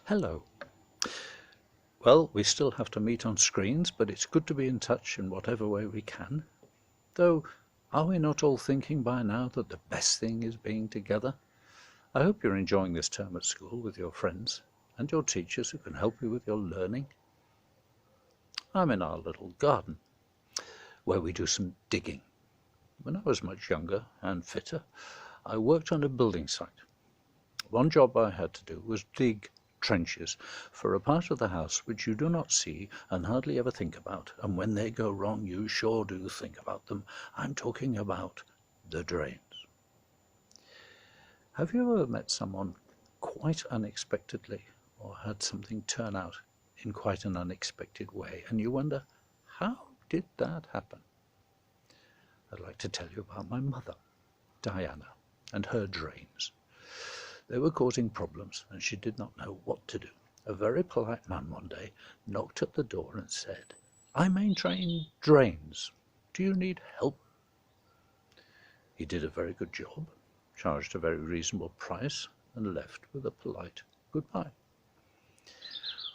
Hello. Well, we still have to meet on screens, but it's good to be in touch in whatever way we can. Though, are we not all thinking by now that the best thing is being together? I hope you're enjoying this term at school with your friends and your teachers who can help you with your learning. I'm in our little garden, where we do some digging. When I was much younger and fitter, I worked on a building site. One job I had to do was dig trenches for a part of the house which you do not see and hardly ever think about, and when they go wrong you sure do think about them. I'm talking about the drains. Have you ever met someone quite unexpectedly, or had something turn out in quite an unexpected way, and you wonder, how did that happen? I'd like to tell you about my mother, Diana, and her drains. They were causing problems, and she did not know what to do. A very polite man one day knocked at the door and said, "I maintain drains. Do you need help?" He did a very good job, charged a very reasonable price, and left with a polite goodbye.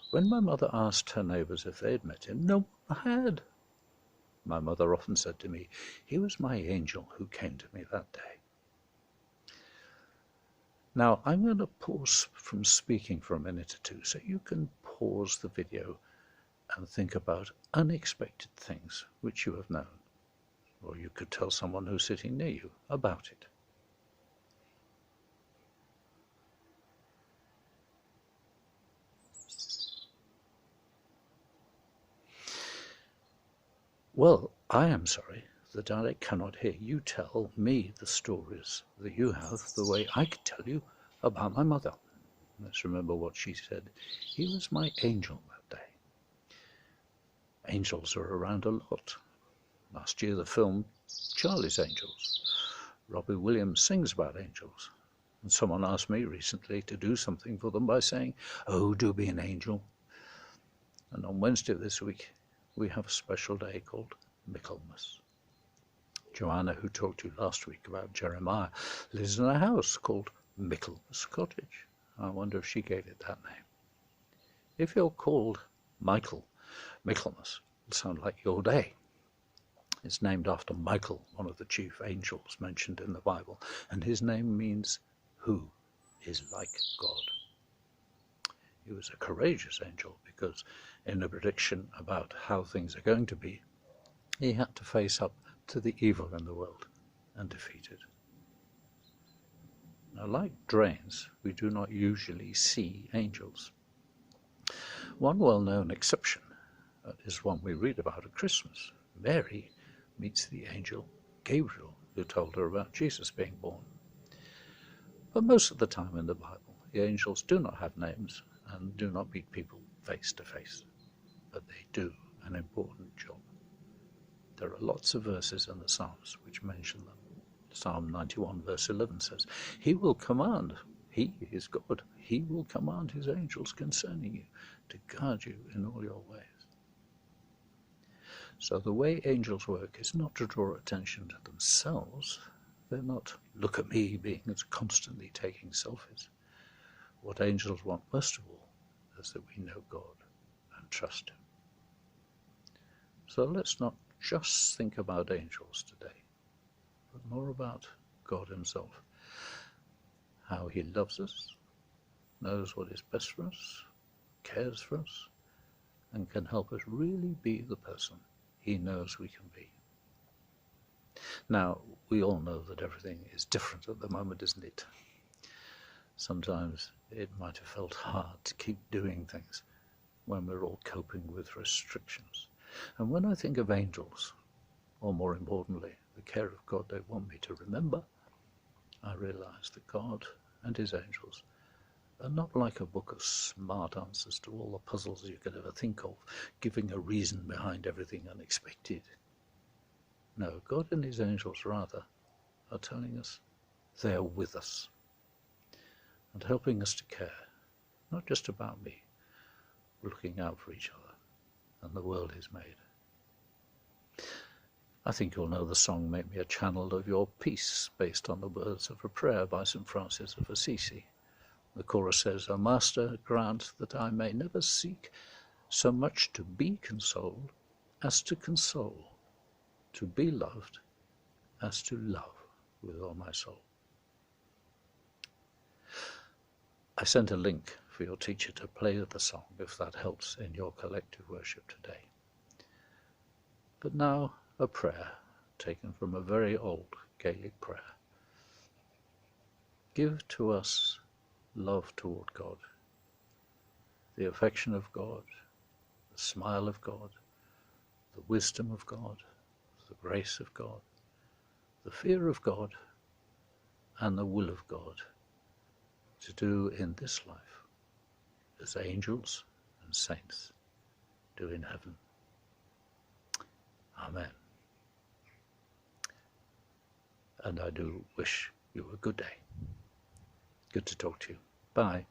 When my mother asked her neighbours if they had met him, no one had. My mother often said to me, "He was my angel who came to me that day." Now, I'm going to pause from speaking for a minute or two so you can pause the video and think about unexpected things which you have known, or you could tell someone who's sitting near you about it. Well, I am sorry that I cannot hear you tell me the stories that you have the way I could tell you about my mother. Let's remember what she said. He was my angel that day. Angels are around a lot. Last year the film Charlie's Angels. Robbie Williams sings about angels. And someone asked me recently to do something for them by saying, "Oh, do be an angel." And on Wednesday this week we have a special day called Michaelmas. Joanna, who talked to you last week about Jeremiah, lives in a house called Michaelmas Cottage. I wonder if she gave it that name. If you're called Michael, Michaelmas will sound like your day. It's named after Michael, one of the chief angels mentioned in the Bible, and his name means "who is like God." He was a courageous angel because in a prediction about how things are going to be, he had to face up to the evil in the world and defeat it. Now, like drains, we do not usually see angels. One well-known exception is one we read about at Christmas. Mary meets the angel Gabriel, who told her about Jesus being born. But most of the time in the Bible, the angels do not have names and do not meet people face to face, but they do an important job. There are lots of verses in the Psalms which mention them. Psalm 91 verse 11 says, "He will command," he is God, "he will command his angels concerning you to guard you in all your ways." So the way angels work is not to draw attention to themselves. They're not, "Look at me," being constantly taking selfies. What angels want most of all is that we know God and trust him. So let's not just think about angels today, but more about God himself, how he loves us, knows what is best for us, cares for us, and can help us really be the person he knows we can be. Now, we all know that everything is different at the moment, isn't it? Sometimes it might have felt hard to keep doing things when we're all coping with restrictions. And when I think of angels, or more importantly, the care of God they want me to remember, I realize that God and his angels are not like a book of smart answers to all the puzzles you could ever think of, giving a reason behind everything unexpected. No, God and his angels rather are telling us they are with us and helping us to care, not just about me, looking out for each other and the world he's made. I think you'll know the song "Make Me a Channel of Your Peace," based on the words of a prayer by St. Francis of Assisi. The chorus says, O Master, grant that I may never seek so much to be consoled as to console, to be loved as to love with all my soul. I sent a link for your teacher to play the song if that helps in your collective worship today. But now a prayer taken from a very old Gaelic prayer. Give to us love toward God, the affection of God, the smile of God, the wisdom of God, the grace of God, the fear of God, and the will of God to do in this life as angels and saints do in heaven. Amen. And I do wish you a good day. Good to talk to you. Bye.